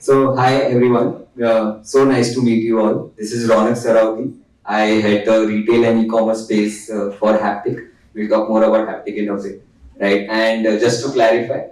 Hi everyone. So nice to meet you all. This is Ronak Saraogi. I head the retail and e-commerce space for Haptik. We'll talk more about Haptik in a bit, right? And just to clarify,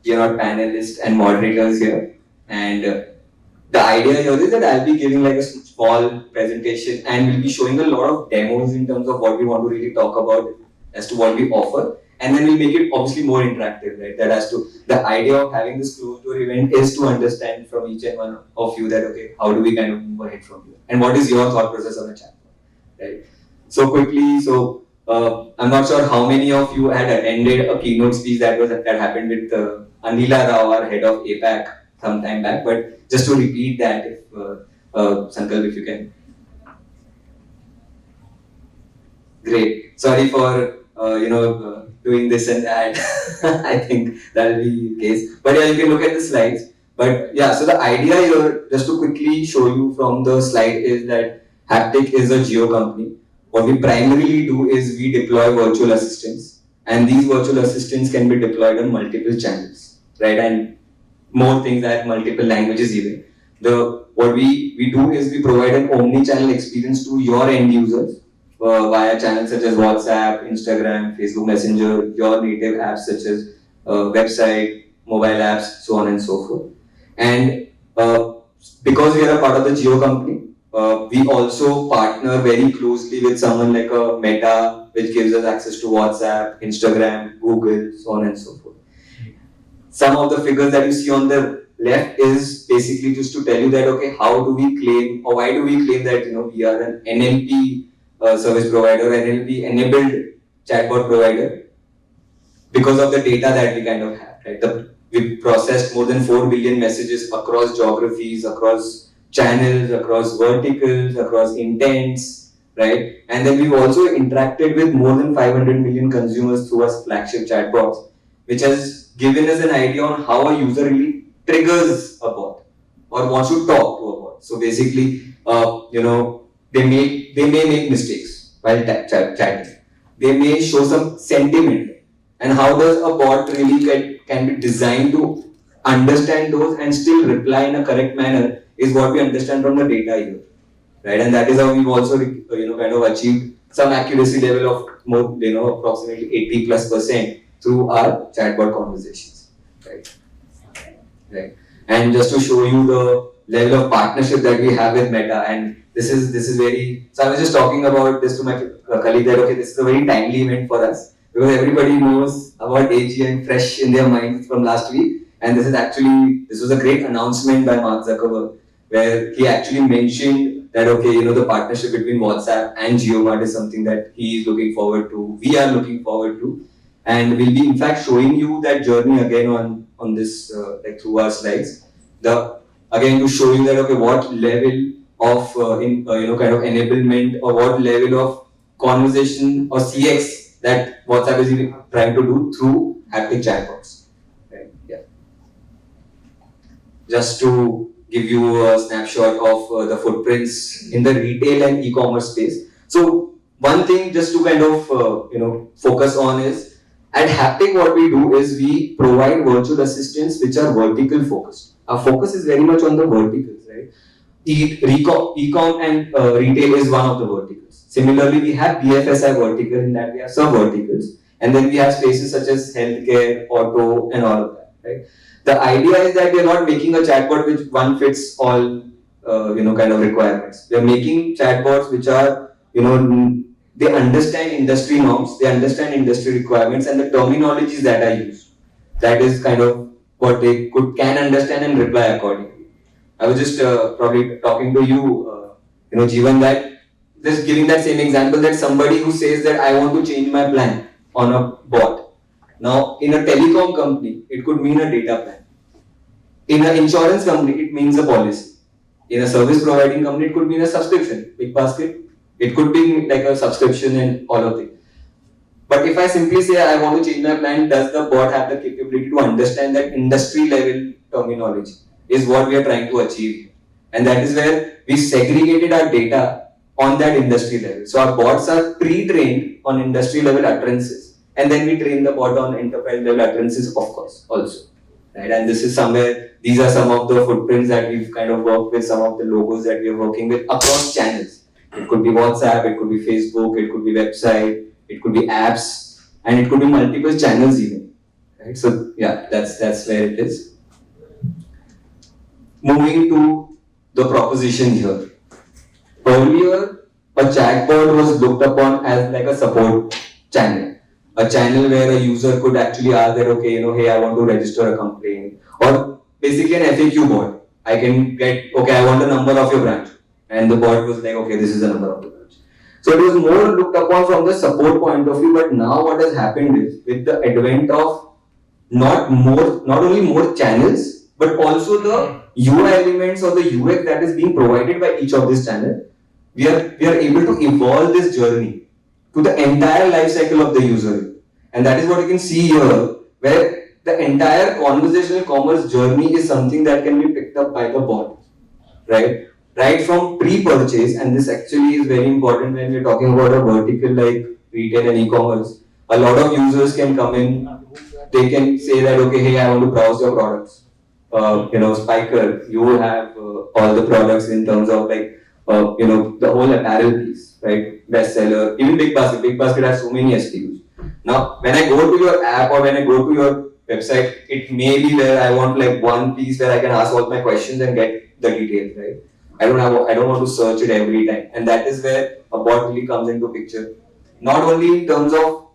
we are not panelists and moderators here. And the idea here is that I'll be giving like a small presentation and we'll be showing a lot of demos in terms of what we want to really talk about as to what we offer. And then we'll make it obviously more interactive, right? That has to, the idea of having this closed door event is to understand from each and one of you that, okay, how do we kind of move ahead from here? And what is your thought process on the chat, right? So quickly, I'm not sure how many of you had attended a keynote speech that happened with Anila Rao, our head of APAC, some time back. But just to repeat that, if Sankalp, if you can. Great. Sorry for doing this and that. I think that will be the case. But yeah, you can look at the slides. But yeah, so the idea here, just to quickly show you from the slide, is that Haptik is a geo company. What we primarily do is we deploy virtual assistants, and these virtual assistants can be deployed on multiple channels, right? And more things that multiple languages even. What we do is we provide an omni-channel experience to your end users via channels such as WhatsApp, Instagram, Facebook Messenger, your native apps such as website, mobile apps, so on and so forth. And because we are a part of the Geo company, we also partner very closely with someone like a Meta, which gives us access to WhatsApp, Instagram, Google, so on and so forth. Some of the figures that you see on the left is basically just to tell you that, okay, how do we claim, or why do we claim that, we are an NLP service provider, NLP enabled chatbot provider, because of the data that we kind of have, right? We processed more than 4 billion messages across geographies, across channels, across verticals, across intents, right? And then we've also interacted with more than 500 million consumers through our flagship chatbots, which has given us an idea on how a user really triggers a bot or wants to talk to a bot. So basically, they may make mistakes while chatting. They may show some sentiment. And how does a bot really can be designed to understand those and still reply in a correct manner is what we understand from the data here, right? And that is how we've also kind of achieved some accuracy level of more approximately 80+% through our chatbot conversations, right? Right. And just to show you the level of partnership that we have with Meta, and this is very. So I was just talking about this to my colleague that, okay, this is a very timely event for us because everybody knows about AG and fresh in their minds from last week, and this was a great announcement by Mark Zuckerberg where he actually mentioned that, okay, the partnership between WhatsApp and JioMart is something that he is looking forward to. We are looking forward to, and we'll be in fact showing you that journey again on this like through our slides. Again to show you that, okay, what level of kind of enablement or what level of conversation or CX that WhatsApp is even trying to do through Haptik chatbots. Right? Yeah. Just to give you a snapshot of the footprints in the retail and e-commerce space. So one thing just to kind of focus on is, at Haptik what we do is we provide virtual assistants which are vertical focused. Our focus is very much on the verticals, right? E-com and retail is one of the verticals. Similarly, we have BFSI vertical, in that we have sub verticals, and then we have spaces such as healthcare, auto, and all of that, right? The idea is that we are not making a chatbot which one fits all, kind of requirements. We are making chatbots which are, they understand industry norms, they understand industry requirements, and the terminologies that are used. That is kind of what they can understand and reply accordingly. I was just probably talking to you, Jeevan, that just giving that same example, that somebody who says that I want to change my plan on a bot. Now, in a telecom company, it could mean a data plan. In an insurance company, it means a policy. In a service providing company, it could mean a subscription, big basket. It could be like a subscription and all of it. But if I simply say I want to change my plan, does the bot have the capability to understand that industry level terminology is what we are trying to achieve? And that is where we segregated our data on that industry level. So our bots are pre-trained on industry level utterances, and then we train the bot on enterprise level utterances, of course, also. right? And this is somewhere, these are some of the footprints that we've kind of worked with, some of the logos that we are working with across channels. It could be WhatsApp, it could be Facebook, it could be website, it could be apps, and it could be multiple channels even, right? So yeah, that's where it is. Moving to the proposition here. Earlier, a chatbot was looked upon as like a support channel. A channel where a user could actually ask that, okay, hey, I want to register a complaint. Or basically an FAQ bot. I can get, okay, I want the number of your branch. And the bot was like, okay, this is the number of the branch. So it was more looked upon from the support point of view, but now what has happened is, with the advent of not only more channels, but also the UI elements or the UX that is being provided by each of these channels, we are able to evolve this journey to the entire life cycle of the user. And that is what you can see here, where the entire conversational commerce journey is something that can be picked up by the bot, right? Right from pre-purchase, and this actually is very important when we're talking about a vertical like retail and e-commerce. A lot of users can come in, they can say that, okay, hey, I want to browse your products. Spykar, you have all the products in terms of like, the whole apparel piece, right? Bestseller, even Big Basket. Big Basket has so many SKUs. Now, when I go to your app or when I go to your website, it may be where I want like one piece where I can ask all my questions and get the details, right? I don't want to search it every time, and that is where a bot really comes into picture. Not only in terms of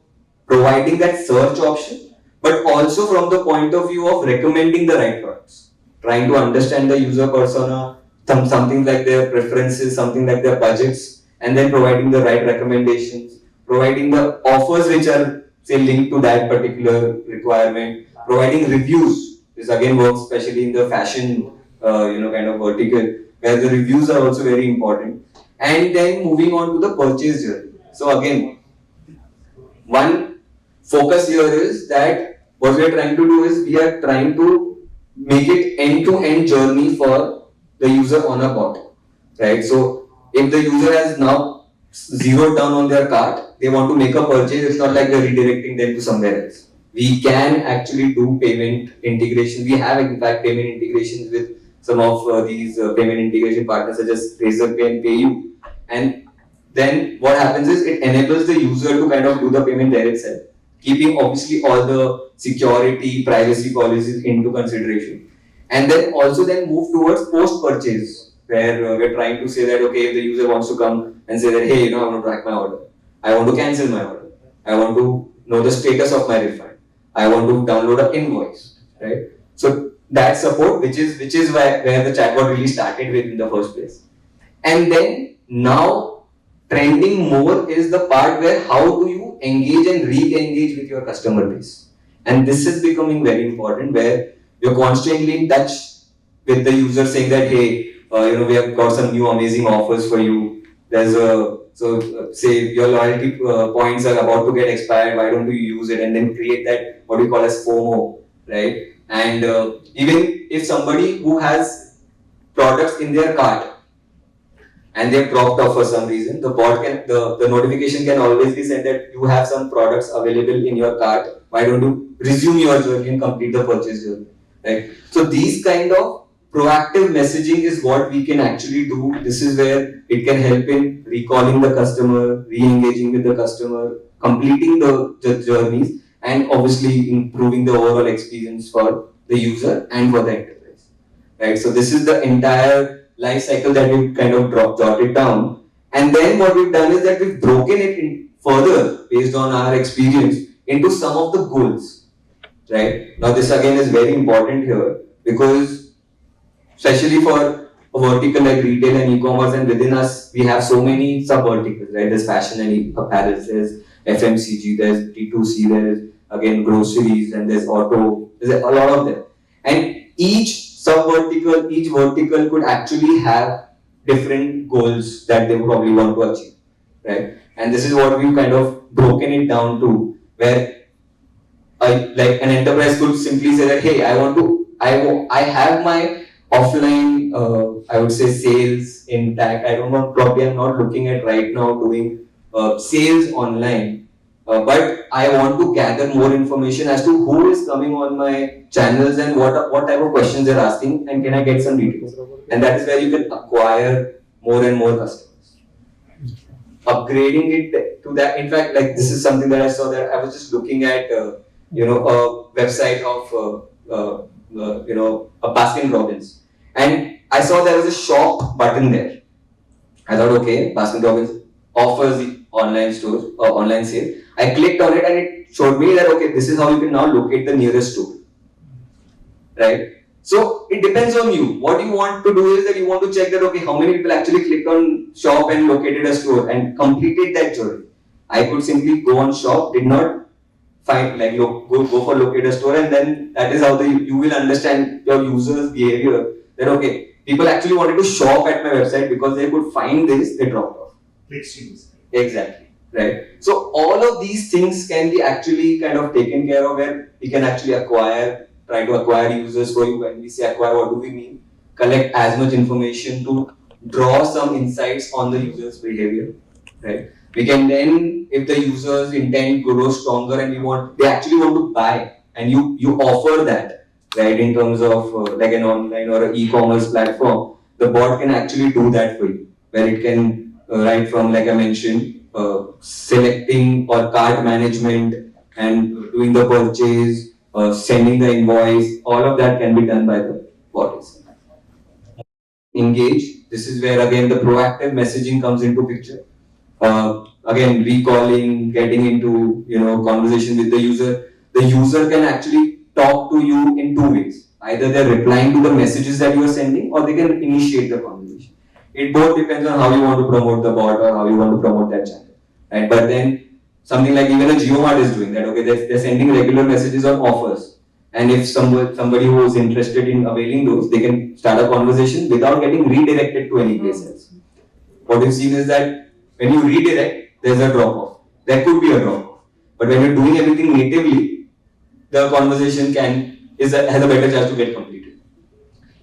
providing that search option, but also from the point of view of recommending the right products, trying to understand the user persona, something like their preferences, something like their budgets, and then providing the right recommendations, providing the offers which are say linked to that particular requirement, providing reviews. This again works especially in the fashion, kind of vertical, where the reviews are also very important. And then moving on to the purchase journey. So again, one focus here is that what we are trying to do is we are trying to make it end-to-end journey for the user on a bot, right? So if the user has now zeroed down on their cart, they want to make a purchase, it's not like they're redirecting them to somewhere else. We can actually do payment integration. We have in fact payment integrations with some of these payment integration partners such as Razorpay and PayU. And then what happens is it enables the user to kind of do the payment there itself, keeping obviously all the security, privacy policies into consideration. And then also then move towards post-purchase, where we're trying to say that, okay, if the user wants to come and say that, hey, I want to track my order, I want to cancel my order, I want to know the status of my refund, I want to download an invoice, right? So that support, which is where the chatbot really started with in the first place. And then now trending more is the part where how do you engage and re-engage with your customer base. And this is becoming very important, where you're constantly in touch with the user saying that, hey, we have got some new amazing offers for you. There's say your loyalty points are about to get expired, why don't you use it? And then create that, what we call as FOMO, right? And even if somebody who has products in their cart and they've dropped off for some reason, the bot can, the notification can always be sent that you have some products available in your cart, why don't you resume your journey and complete the purchase journey, right? So these kind of proactive messaging is what we can actually do. This is where it can help in recalling the customer, re-engaging with the customer, completing the journeys, and obviously improving the overall experience for the user and for the enterprise, right? So this is the entire life cycle that we've kind of jotted down. And then what we've done is that we've broken it in further based on our experience into some of the goals, right? Now this again is very important here, because especially for a vertical like retail and e-commerce, and within us we have so many sub-verticals, right? There's fashion and apparel, there's FMCG, there's D2C, there's again groceries, and there's auto, there's a lot of them. And each vertical could actually have different goals that they probably want to achieve, right? And this is what we've kind of broken it down to, where like an enterprise could simply say that, hey, I have my offline, I would say sales intact. I don't want, probably I'm not looking at right now doing sales online, but I want to gather more information as to who is coming on my channels and what type of questions they're asking, and can I get some details. And that is where you can acquire more and more customers. Upgrading it to that, in fact, like this is something that I saw that I was just looking at, a website of, a Baskin Robbins, and I saw there was a shop button there. I thought, okay, Baskin Robbins offers the online store or online sale. I clicked on it and it showed me that, okay, this is how you can now locate the nearest store, right? So it depends on you. What you want to do is that you want to check that, okay, how many people actually clicked on shop and located a store and completed that journey. I could simply go on shop, did not find, like, go for locate a store, and then that is how you will understand your users' behavior. That, okay, people actually wanted to shop at my website because they could find this, they dropped off. Exactly, right? So all of these things can be actually kind of taken care of, where we can actually try to acquire users for you. When we say acquire, what do we mean? Collect as much information to draw some insights on the user's behavior, right? We can then, if the user's intent grows stronger and they actually want to buy, and you offer that, right, in terms of like an online or an e-commerce platform, the bot can actually do that for you, where it can right from, like I mentioned, selecting or cart management and doing the purchase, sending the invoice, all of that can be done by the bot itself. Engage. This is where again the proactive messaging comes into picture. Again, recalling, getting into conversation with the user. The user can actually talk to you in two ways. Either they're replying to the messages that you are sending, or they can initiate the conversation. It both depends on how you want to promote the bot or how you want to promote that channel. Right? But then something like even a GeoMart is doing that. Okay, they're sending regular messages on offers. And if somebody who is interested in availing those, they can start a conversation without getting redirected to any place else. What we've seen is that when you redirect, there's a drop off. There could be a drop off. But when you're doing everything natively, the conversation has a better chance to get completed.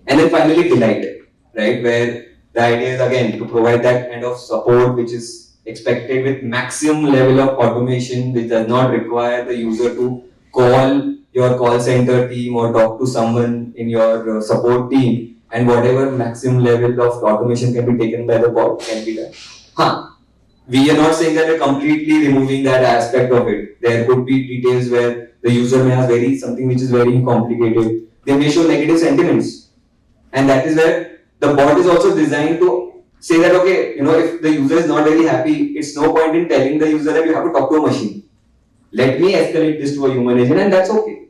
And then finally, delight, right? Where the idea is again to provide that kind of support which is expected with maximum level of automation, which does not require the user to call your call center team or talk to someone in your support team, and whatever maximum level of automation can be taken by the bot can be done. We are not saying that we're completely removing that aspect of it. There could be details where the user may have something which is very complicated. They may show negative sentiments, and that is where the bot is also designed to say that, okay, if the user is not very happy, it's no point in telling the user that you have to talk to a machine. Let me escalate this to a human agent, and that's okay.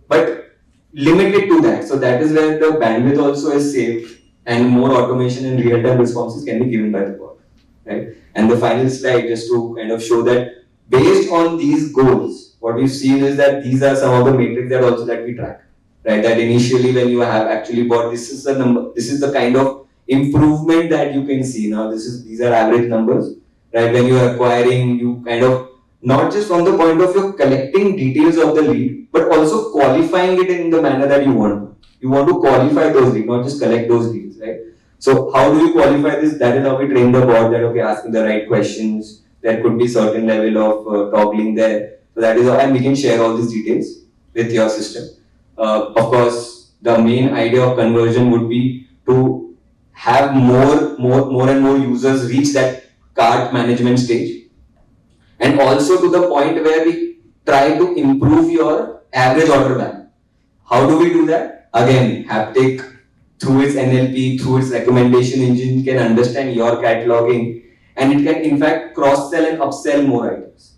But limit it to that. So that is where the bandwidth also is saved, and more automation and real-time responses can be given by the bot, right? And the final slide, just to kind of show that based on these goals, what we've seen is that these are some of the metrics that we track, right? That initially when you have actually bought, this is the number, this is the kind of improvement that you can see. Now these are average numbers, right? When you are acquiring, you kind of, not just from the point of view of collecting details of the lead, but also qualifying it in the manner that you want. You want to qualify those leads, not just collect those leads, right? So how do you qualify this? That is how we train the bot, that, okay, asking the right questions. There could be certain level of toggling there. So that is how, and we can share all these details with your system. Of course, the main idea of conversion would be to have more and more users reach that cart management stage, and also to the point where we try to improve your average order value. How do we do that? Again, Haptik, through its NLP, through its recommendation engine, can understand your cataloging, and it can in fact cross-sell and upsell more items,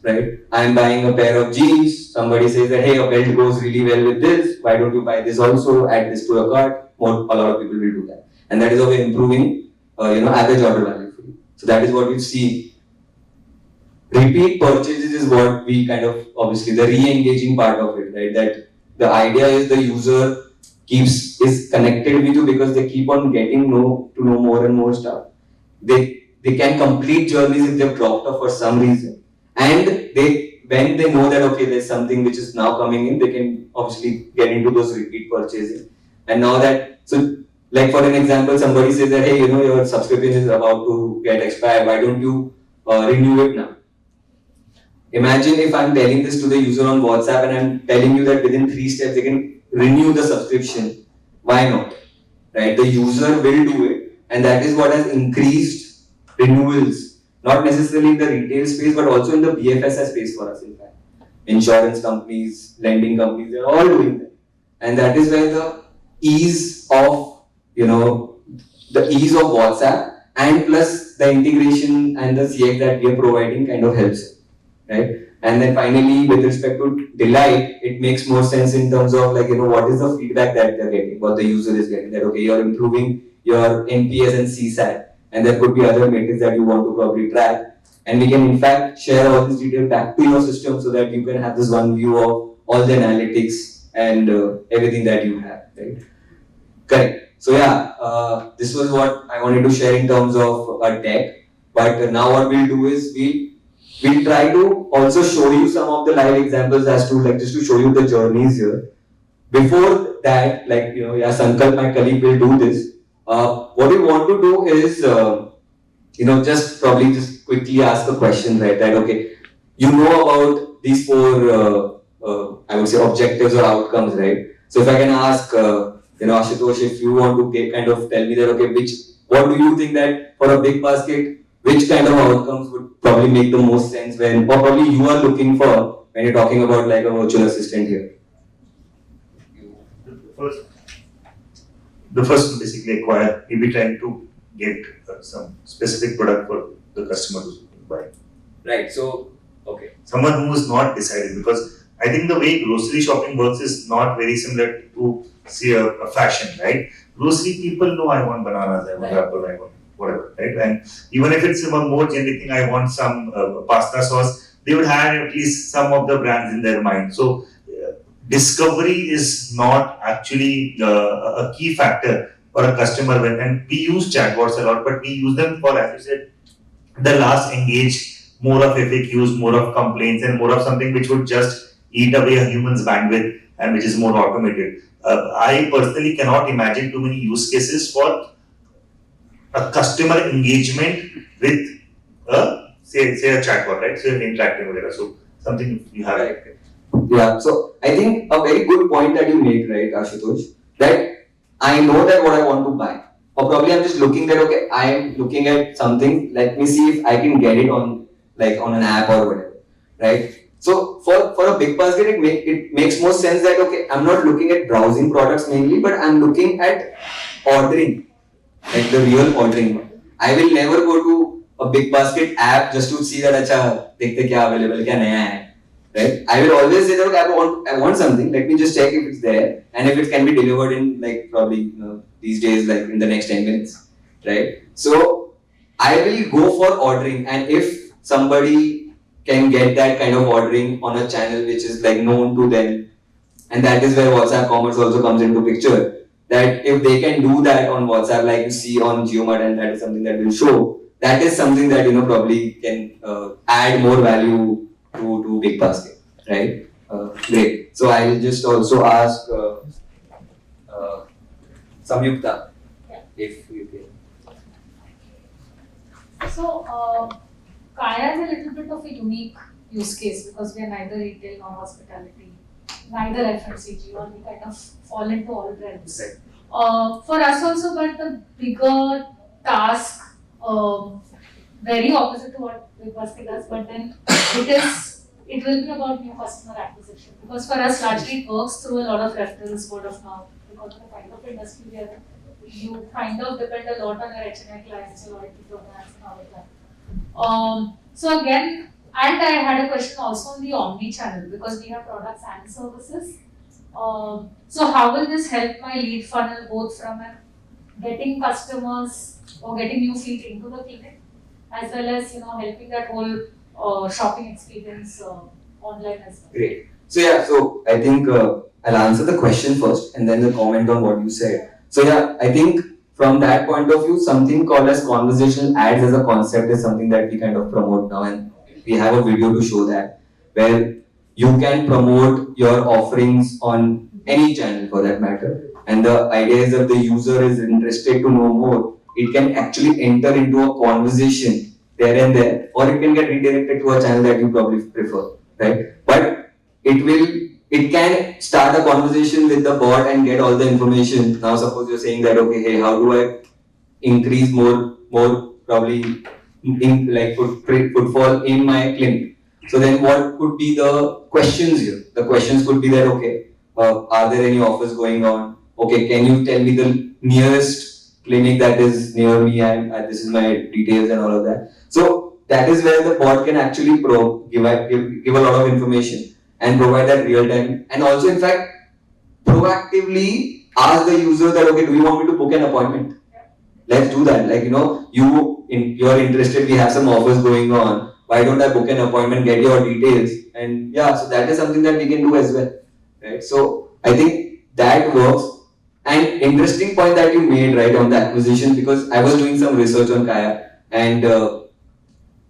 right? I am buying a pair of jeans, somebody says that, hey, a belt goes really well with this, why don't you buy this also, add this to your cart. A lot of people will do that. And that is how we are improving average order value for you. So that is what we see. Repeat purchases is what we kind of, obviously the re-engaging part of it, right? That the idea is the user is connected with you because they keep on getting to know more and more stuff. They can complete journeys if they've dropped off for some reason, and when they know that, okay, there's something which is now coming in, they can obviously get into those repeat purchasing. And now that, so like for an example, somebody says that, hey, your subscription is about to get expired, why don't you renew it now? Imagine if I'm telling this to the user on WhatsApp and I'm telling you that within 3 steps they can renew the subscription. Why not? Right? The user will do it, and that is what has increased renewals, not necessarily in the retail space, but also in the BFSI space for us, in fact. Insurance companies, lending companies, they're all doing that. And that is where the ease of, the ease of WhatsApp and plus the integration and the CX that we are providing kind of helps, right? And then finally, with respect to delight, it makes more sense in terms of what is the feedback that they're getting, what the user is getting, that okay, you're improving your NPS and CSAT, and there could be other metrics that you want to probably track. And we can in fact share all this detail back to your system so that you can have this one view of all the analytics and everything that you have, right? Correct. So yeah, this was what I wanted to share in terms of a deck. But now what we'll do is we'll try to also show you some of the live examples as to just to show you the journeys here. Before that, Sankalp, my colleague, will do this. What we want to do is, just quickly ask a question, right? That okay, you know about these four, I would say, objectives or outcomes, right? So if I can ask, Ashutosh, if you want to kind of tell me that okay, what do you think that for a big basket, which kind of outcomes would probably make the most sense or probably you are looking for when you're talking about like a virtual assistant here? The first basically acquire, we'll be trying to get some specific product for the customer to buy. Right, so, okay. Someone who is not decided, because I think the way grocery shopping works is not very similar to, say, a fashion, right? Grocery people know I want bananas, I want apple, I want whatever, right? And even if it's a more generic thing, I want some pasta sauce, they would have at least some of the brands in their mind. So, discovery is not actually a key factor for a customer. And we use chatbots a lot, but we use them for, as you said, the last engage, more of FAQs, more of complaints, and more of something which would just eat away a human's bandwidth and which is more automated. I personally cannot imagine too many use cases for a customer engagement with say a chatbot, right? So interacting with it. So something you have. Right. Yeah, so I think a very good point that you make, right, Ashutosh, that I know that what I want to buy. Or probably I'm just looking that, okay, I'm looking at something, let me see if I can get it on an app or whatever, right? So for a big basket, it makes more sense that, okay, I'm not looking at browsing products mainly, but I'm looking at ordering, like the real ordering one. I will never go to a big basket app just to see that, acha, dekhte kya available, kya naya hai. Right? I will always say that okay, I want something. Let me just check if it's there and if it can be delivered in probably these days in the next 10 minutes, right? So I will go for ordering, and if somebody can get that kind of ordering on a channel which is known to them, and that is where WhatsApp commerce also comes into picture. That if they can do that on WhatsApp, like you see on JioMart, and that is something that will show. That is something that probably can add more value to big basket, right? Great. So I will just also ask Samyukta, if you can. So Kaya is a little bit of a unique use case because we are neither retail nor hospitality, neither FMCG, or we kind of fall into all trends. Right. For us also, but the bigger task, very opposite to what Big Basket does, but then it will be about new customer acquisition. Because for us, largely it works through a lot of referrals, word of mouth, because of the kind of industry we are in. You kind of depend a lot on your HNI clients, your loyalty programs, and all of that. So again, and I had a question also on the omni-channel, because we have products and services. So how will this help my lead funnel, both from getting customers or getting new feet into the clinic, as well as helping that whole shopping experience online as well? Great. So yeah, so I think I'll answer the question first and then the comment on what you said. So yeah, I think from that point of view, something called as conversational ads as a concept is something that we kind of promote now, and we have a video to show that, where you can promote your offerings on any channel for that matter. And the idea is that the user is interested to know more, it can actually enter into a conversation there and there, or it can get redirected to a channel that you probably prefer, right? But it can start a conversation with the bot and get all the information. Now suppose you're saying that, okay, hey, how do I increase more probably like footfall in my clinic? So then what could be the questions here? The questions could be that, okay, are there any offers going on? Okay, can you tell me the nearest clinic that is near me, and this is my details and all of that. So that is where the bot can actually give a lot of information and provide that real time, and also in fact proactively ask the user that, okay, do you want me to book an appointment? Let's do that. Like, you're interested, we have some offers going on. Why don't I book an appointment, get your details? And yeah, so that is something that we can do as well. Right? So I think that works. And interesting point that you made, right, on the acquisition, because I was doing some research on Kaya, and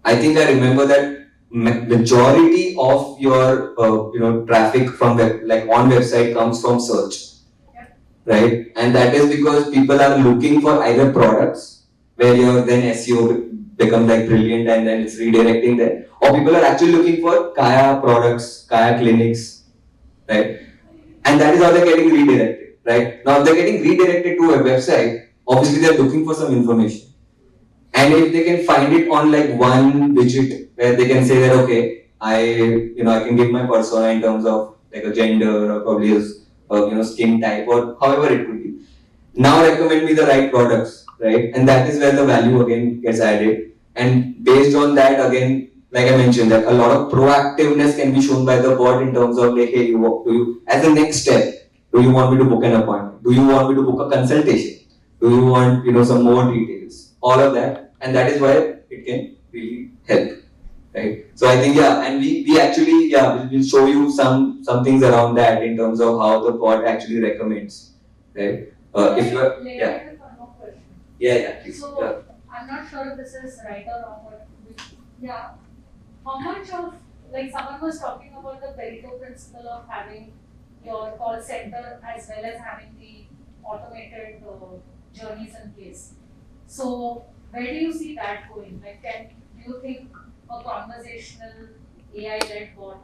I think I remember that majority of your traffic from on website comes from search, right? And that is because people are looking for either products where your then SEO becomes like brilliant and then it's redirecting there, or people are actually looking for Kaya products, Kaya clinics, right? And that is how they're getting redirected, right? Now, if they're getting redirected to a website, obviously they're looking for some information. And if they can find it on like one widget where they can say that, okay, I can give my persona in terms of like a gender or probably a skin type or however it could be. Now recommend me the right products, right? And that is where the value again gets added. And based on that, again, like I mentioned, that a lot of proactiveness can be shown by the bot in terms of like, hey, as a next step, do you want me to book an appointment? Do you want me to book a consultation? Do you want some more details? All of that, and that is why it can really help, right? So I think and we actually we'll show you some things around that in terms of how the bot actually recommends, right? If you are please. So I'm not sure if this is right or wrong, but how much of, like, someone was talking about the Pareto principle of having your call center as well as having the automated journeys in place. So where do you see that going? Like, do you think a conversational AI-led bot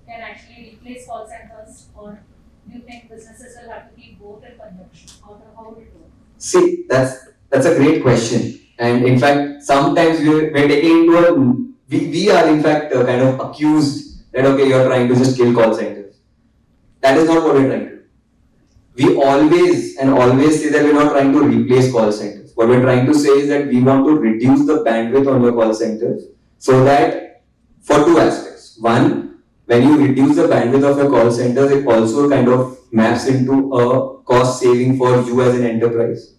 can actually replace call centers, or do you think businesses will have to keep both in conjunction? How would it work? See, that's a great question, and in fact, sometimes we're taking into we are in fact kind of accused that, okay, you're trying to just kill call centers. That is not what we're trying to do. We always say that we're not trying to replace call centers. What we're trying to say is that we want to reduce the bandwidth on your call centers, so that for two aspects. One, when you reduce the bandwidth of your call centers, it also kind of maps into a cost saving for you as an enterprise.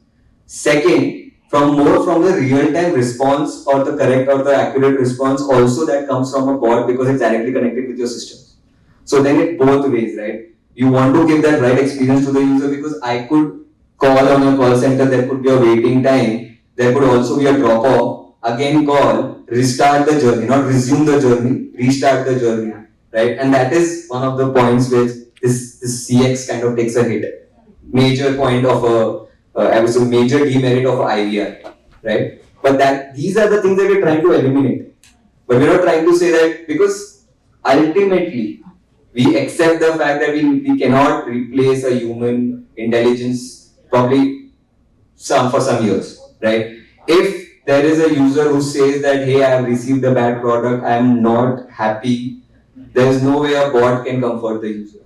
Second, from the real-time response or the correct or the accurate response also that comes from a bot, because it's directly connected with your systems. So then it both ways, right? You want to give that right experience to the user, because I could call on your call center, there could be a waiting time, there could also be a drop off, again call, restart the journey, not resume the journey, restart the journey, right? And that is one of the points where this CX kind of takes a hit. Major point of I would say major demerit of IVR, right? But these are the things that we're trying to eliminate. But we're not trying to say that, because ultimately we accept the fact that we cannot replace a human intelligence probably for some years, right? If there is a user who says that, hey, I have received a bad product, I am not happy, there is no way a bot can comfort the user.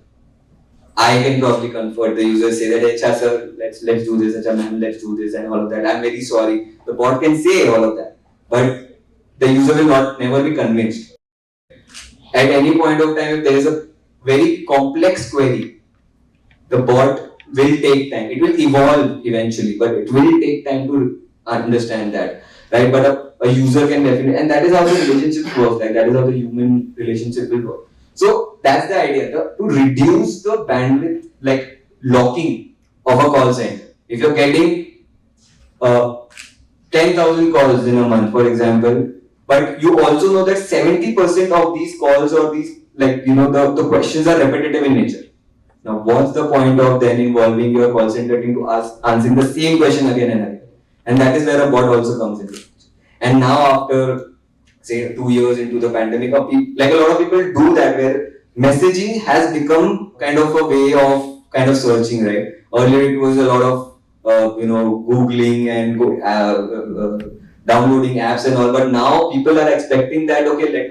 I can probably comfort the user, say that, hey, sir, let's do this, man, let's do this, and all of that. I'm very sorry. The bot can say all of that, but the user will never be convinced. At any point of time, if there is a very complex query, the bot will take time. It will evolve eventually, but it will take time to understand that, right? But a user can definitely, and that is how the relationship works. Like, that is how the human relationship will work. So that's the idea, to reduce the bandwidth, like locking of a call center. If you're getting 10,000 calls in a month, for example, but you also know that 70% of these calls or these, the questions are repetitive in nature. Now, what's the point of then involving your call center team to answering the same question again and again? And that is where a bot also comes in. And now, after say 2 years into the pandemic, or like a lot of people do that, where messaging has become kind of a way of kind of searching, right? Earlier it was a lot of Googling and downloading apps and all, but now people are expecting that, okay,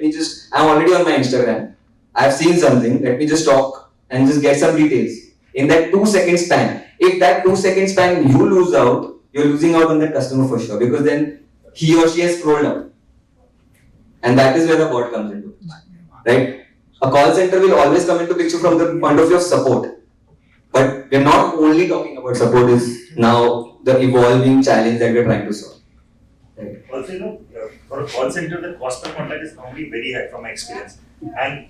I'm already on my Instagram, I've seen something, let me just talk and just get some details. In that 2 second span, if that 2 second span you lose out, you're losing out on that customer for sure, because then he or she has scrolled up. And that is where the bot comes into, right? A call center will always come into picture from the point of view of support. But we're not only talking about support, is now the evolving challenge that we're trying to solve. Right. Also, for a call center, the cost per contact is normally very high from my experience. And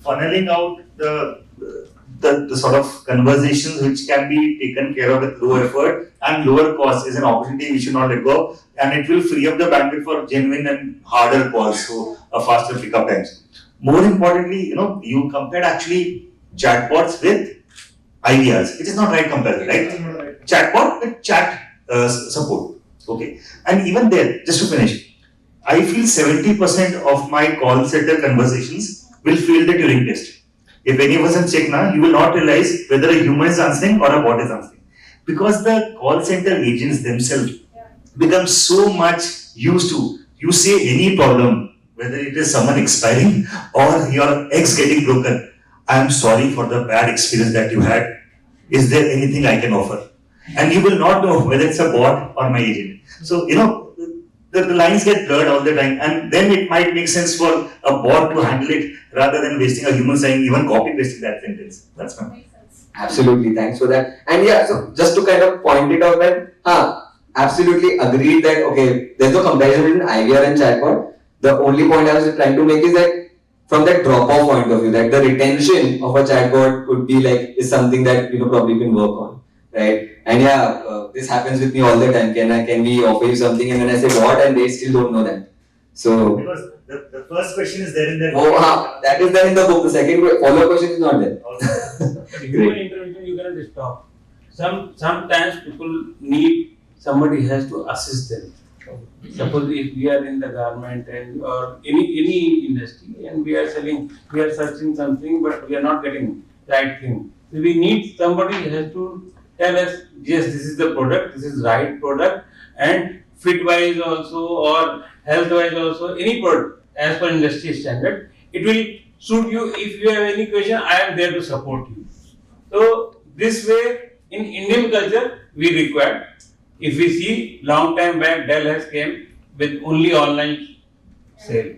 funneling out the sort of conversations which can be taken care of with low effort and lower cost is an opportunity we should not let go of, and it will free up the bandwidth for genuine and harder calls, so a faster pickup times. More importantly, you compared actually chatbots with ideas. It is not right comparison, right? Chatbot with chat support. Okay. And even there, just to finish, I feel 70% of my call center conversations will fail the Turing test. If any of us can check now, you will not realize whether a human is answering or a bot is answering. Because the call center agents themselves become so much used to, you say any problem, whether it is someone expiring or your eggs getting broken, I am sorry for the bad experience that you had. Is there anything I can offer? And you will not know whether it's a bot or my agent. So, the lines get blurred all the time, and then it might make sense for a bot to handle it rather than wasting a human saying, even copy pasting that sentence. That's my Makes sense. Absolutely, thanks for that. And yeah, so just to kind of point it out that, absolutely agreed that, okay, there's no comparison between IVR and chatbot. The only point I was trying to make is that from that drop-off point of view, that the retention of a chatbot could be is something that probably can work on, right? And yeah, this happens with me all the time. Can we offer you something? And then I say what, and they still don't know that. So because the first question is there in the that is there in the book. The second follow-up question is not there. Human intervention you cannot stop. Sometimes people need somebody has to assist them. Suppose if we are in the garment and or any industry and we are searching something but we are not getting right thing. So we need somebody who has to tell us, yes, this is the product, this is right product, and fit wise also or health wise also, any product as per industry standard, it will suit you. If you have any question, I am there to support you. So this way in Indian culture we require. If we see long time back, Dell has came with only online sale,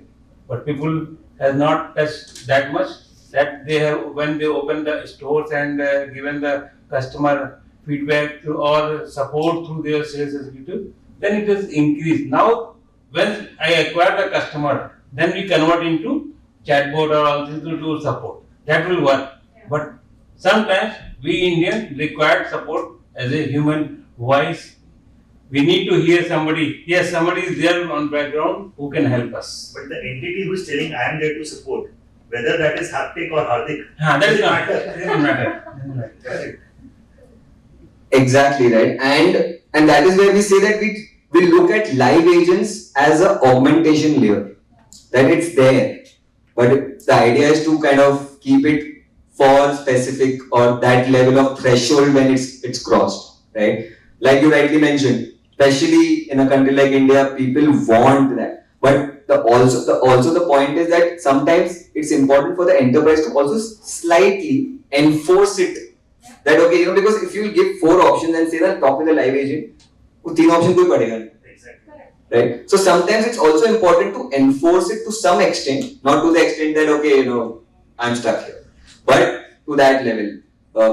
but people has not touched that much. That they have when they open the stores and given the customer feedback or support through their sales executive, then it has increased. Now, when I acquire the customer, then we convert into chatbot or also to support. That will work. Yeah. But sometimes we Indians require support as a human voice. We need to hear somebody. Yes, somebody is there on background who can help us. But the entity who is telling I am there to support, whether that is Haptik or Hardik, That doesn't matter. Exactly right, and that is where we say that we look at live agents as an augmentation layer, that it's there, but the idea is to kind of keep it for specific or that level of threshold when it's crossed, right? Like you rightly mentioned, especially in a country like India, people want that. But also the point is that sometimes it's important for the enterprise to also slightly enforce it. That okay, because if you give 4 options and say that talk with a live agent, 3 options koi padega nahi. exactly. Right? So sometimes it's also important to enforce it to some extent, not to the extent that okay, I'm stuck here, but to that level.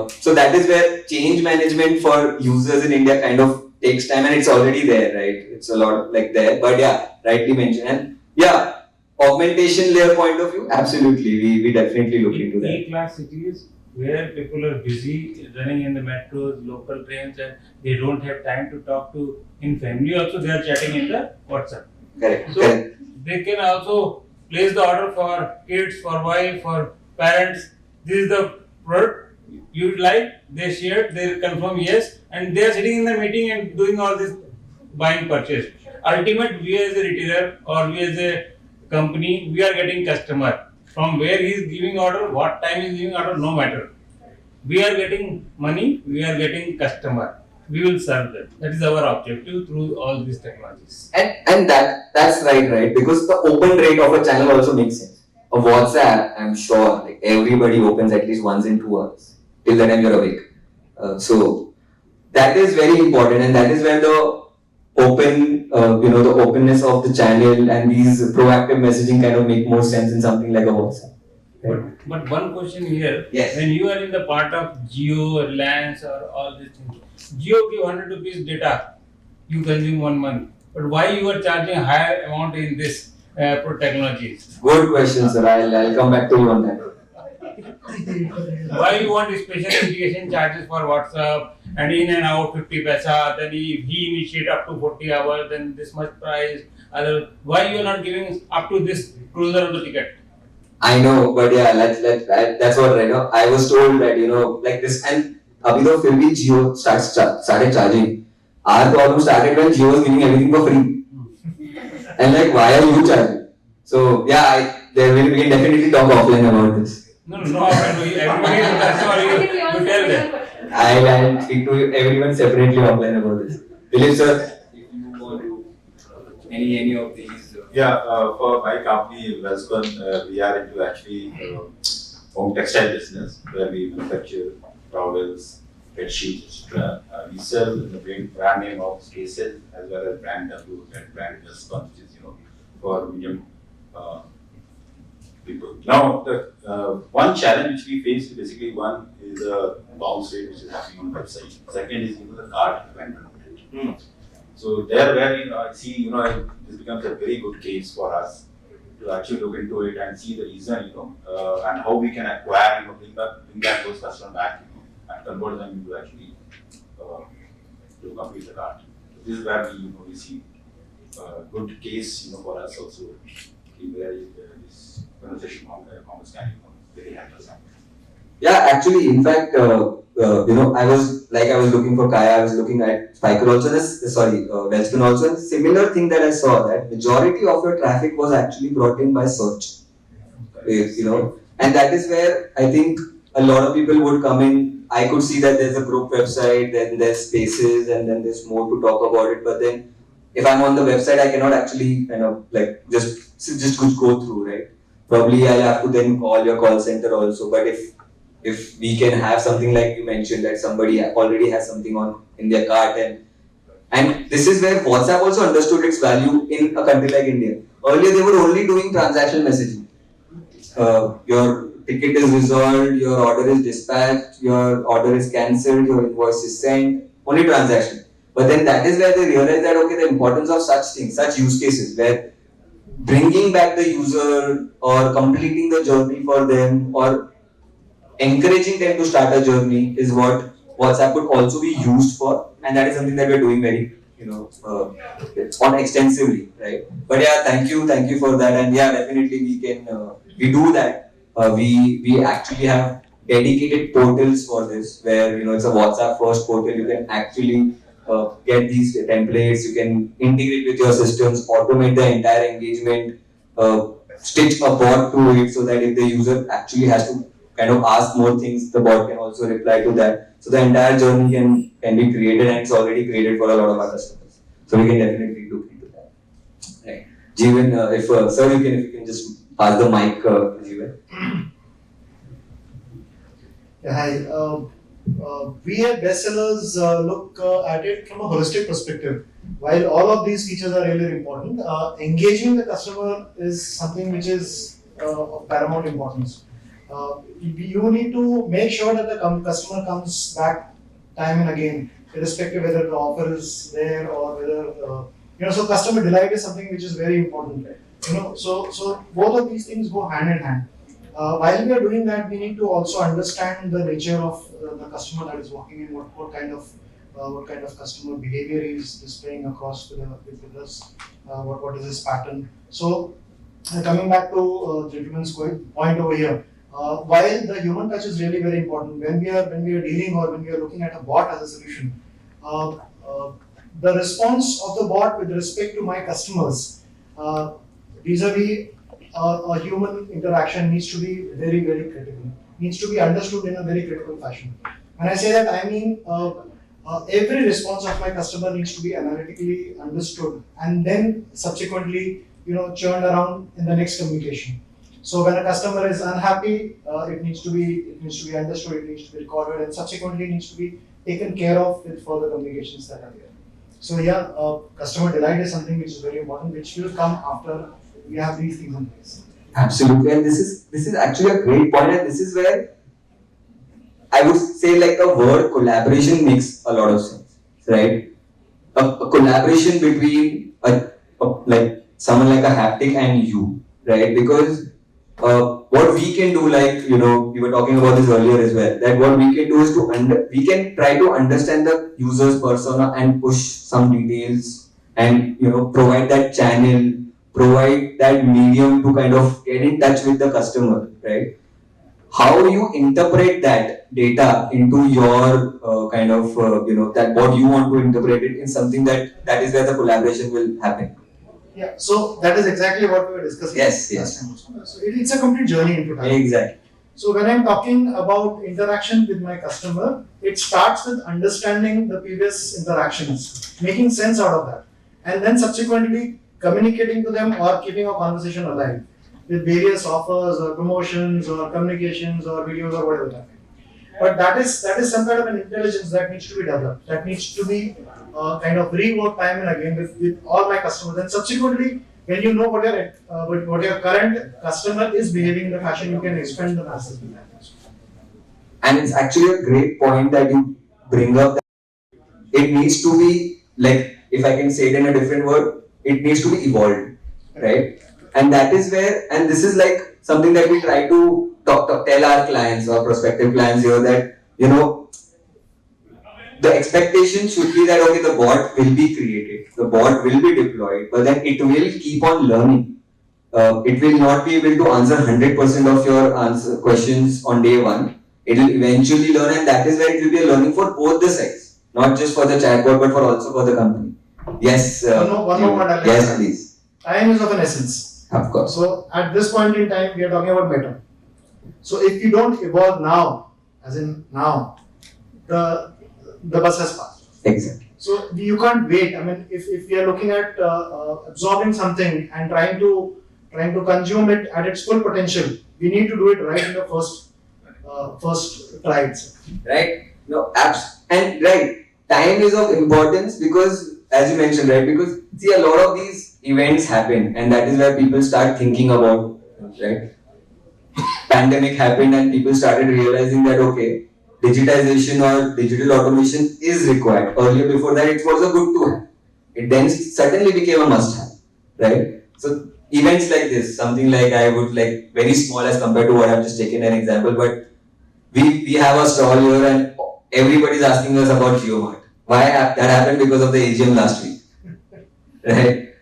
So that is where change management for users in India kind of takes time, and it's already there, right? It's a lot like there, but yeah, rightly mentioned. And yeah, augmentation layer point of view, absolutely, we definitely look into that. A-class cities where people are busy running in the metros, local trains, and they don't have time to talk to in family. Also, they are chatting in the WhatsApp. Correct. So Correct. they can also place the order for kids, for wife, for parents. This is the product you like. They share, they confirm yes, and they are sitting in the meeting and doing all this buying purchase. Ultimate, we as a retailer or we as a company, we are getting customer. From where he is giving order, what time he is giving order, no matter. We are getting money, we are getting customer. We will serve them. That is our objective through all these technologies. And that's right? Because the open rate of a channel also makes sense. A WhatsApp, I'm sure, like everybody opens at least once in 2 hours till the time you're awake. So that is very important, and that is where the the openness of the channel and these proactive messaging kind of make more sense in something like a WhatsApp. But one question here, Yes. when you are in the part of Jio, Reliance or all these things, Jio give 100 rupees data, you consume 1 month. But why you are charging higher amount in this pro technologies? Good question, sir. I'll come back to you on that. Why you want special integration charges for WhatsApp and in and out 50 paisa, then if he initiate up to 40 hours, then this much price. Why you are not giving up to this cruiser of the ticket? I know, but yeah, that's what I was told that like this, and abhi to fir bhi Jio started charging. Our problem started when Jio was giving everything for free, and like why are you charging? So yeah, we can definitely talk offline about this. No, everybody is sorry, you tell them. I'll speak to everyone separately offline about this. Dilip sir, if you want to any of these. For my company, Welspun, we are into actually home textile business where we manufacture towels, bed sheets, etc. We sell the brand name of Cases as well as brand W and brand Welspun, which is for medium people. Now, the one challenge which we face is basically one is the bounce rate which is happening on the website. Second is the cart abandonment. So there where I see this becomes a very good case for us to actually look into it and see the reason and how we can acquire bring back those customers back and convert them into actually to complete the cart. So this is where we see a good case for us also where this conversation commerce can very help us out. Yeah, actually, in fact, I was looking for Kaya, I was looking at Spykar also, Welspun also. Similar thing that I saw that majority of your traffic was actually brought in by search, and that is where I think a lot of people would come in. I could see that there's a group website, then there's spaces, and then there's more to talk about it. But then, if I'm on the website, I cannot actually just go through, right? Probably I'll have to then call your call center also. But if we can have something like you mentioned that somebody already has something in their cart and this is where WhatsApp also understood its value in a country like India. Earlier they were only doing transactional messaging. Your ticket is resolved, your order is dispatched, your order is cancelled, your invoice is sent, only transaction. But then that is where they realized that the importance of such things, such use cases where bringing back the user or completing the journey for them or encouraging them to start a journey is what WhatsApp could also be used for, and that is something that we're doing very, on extensively, right? But yeah, thank you for that, and yeah, definitely we do that. We actually have dedicated portals for this, where it's a WhatsApp first portal. You can actually get these templates. You can integrate with your systems, automate the entire engagement, stitch a bot to it so that if the user actually has to kind of ask more things, the bot can also reply to that. So the entire journey can be created, and it's already created for a lot of our customers. So we can definitely look into that. Right. Jeevan, if you can just pass the mic, Jeevan. Yeah, hi. We at Bestsellers look at it from a holistic perspective. While all of these features are really important, engaging the customer is something which is of paramount importance. You need to make sure that the customer comes back time and again, irrespective whether the offer is there or whether so customer delight is something which is very important. So both of these things go hand in hand. While we are doing that, we need to also understand the nature of the customer that is walking in, what kind of customer behavior is displaying across with us, what is his pattern. So coming back to gentleman's point over here. While the human touch is really very important, when we are dealing or when we are looking at a bot as a solution, the response of the bot with respect to my customers vis-a-vis a human interaction needs to be very, very critical, needs to be understood in a very critical fashion. When I say that, I mean every response of my customer needs to be analytically understood and then subsequently, churned around in the next communication. So when a customer is unhappy, it needs to be understood, it needs to be recorded, and subsequently needs to be taken care of with further communications that are there. So yeah, customer delight is something which is very important, which will come after we have these things in place. Absolutely, and this is actually a great point, and this is where I would say like the word collaboration makes a lot of sense, right? A collaboration between like someone like a Haptik and you, right? Because what we can do, like we were talking about this earlier as well, that what we can do is we can try to understand the user's persona and push some details and provide that channel, provide that medium to kind of get in touch with the customer, right? How you interpret that data into your kind of that what you want to interpret it in something that is where the collaboration will happen. Yeah, so that is exactly what we were discussing Yes. last time also. So it's a complete journey into time. Exactly. So when I'm talking about interaction with my customer, it starts with understanding the previous interactions, making sense out of that, and then subsequently communicating to them or keeping a conversation alive with various offers or promotions or communications or videos or whatever that may be. But that is some kind of an intelligence that needs to be developed, that needs to be kind of reworked time and again with all my customers. And subsequently, when you know what your current customer is behaving in the fashion, you can expand the masses with that. And it's actually a great point that you bring up. That it needs to be, like, if I can say it in a different word, it needs to be evolved, right? And that is where, and this is like something that we try to tell our clients or prospective clients here, that the expectation should be that okay, the bot will be created, the bot will be deployed, but then it will keep on learning. It will not be able to answer 100% of your questions on day one. It will eventually learn, and that is where it will be a learning for both the sides, not just for the chatbot, but for also for the company. Yes. One more point. Yes, please. Time is of an essence. Of course. So at this point in time, we are talking about meta. So if you don't evolve now, as in now, the bus has passed. Exactly. So you can't wait. I mean, if we are looking at absorbing something and trying to consume it at its full potential, we need to do it right in the first try itself. Right? No, apps and right. Time is of importance because, as you mentioned, right? Because see, a lot of these events happen, and that is where people start thinking about, right? Pandemic happened, and people started realizing that okay, digitization or digital automation is required. Earlier, before that, it was a good to have. It then suddenly became a must have, right? So events like this, something like I would like very small as compared to what I've just taken an example, but we have a stall here and everybody's asking us about GeoMart. Why that happened? Because of the AGM last week, right?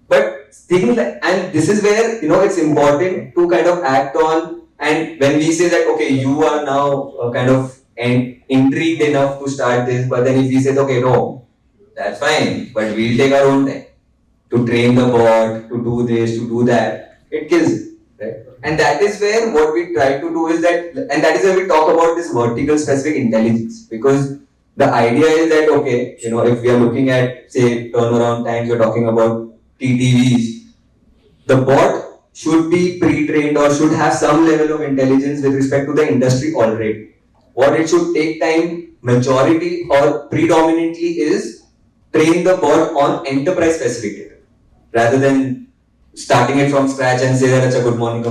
But thinking that, and this is where it's important to kind of act on. And when we say that okay, you are now kind of intrigued enough to start this, but then if we say okay, no, that's fine, but we'll take our own time to train the bot, to do this, to do that, it kills it, right? And that is where what we try to do is that, and that is where we talk about this vertical specific intelligence, because the idea is that okay, if we are looking at say turnaround times, we're talking about TTVs, the bot should be pre-trained or should have some level of intelligence with respect to the industry already. What it should take time, majority or predominantly is train the bot on enterprise specific data, rather than starting it from scratch and say that it's a good morning,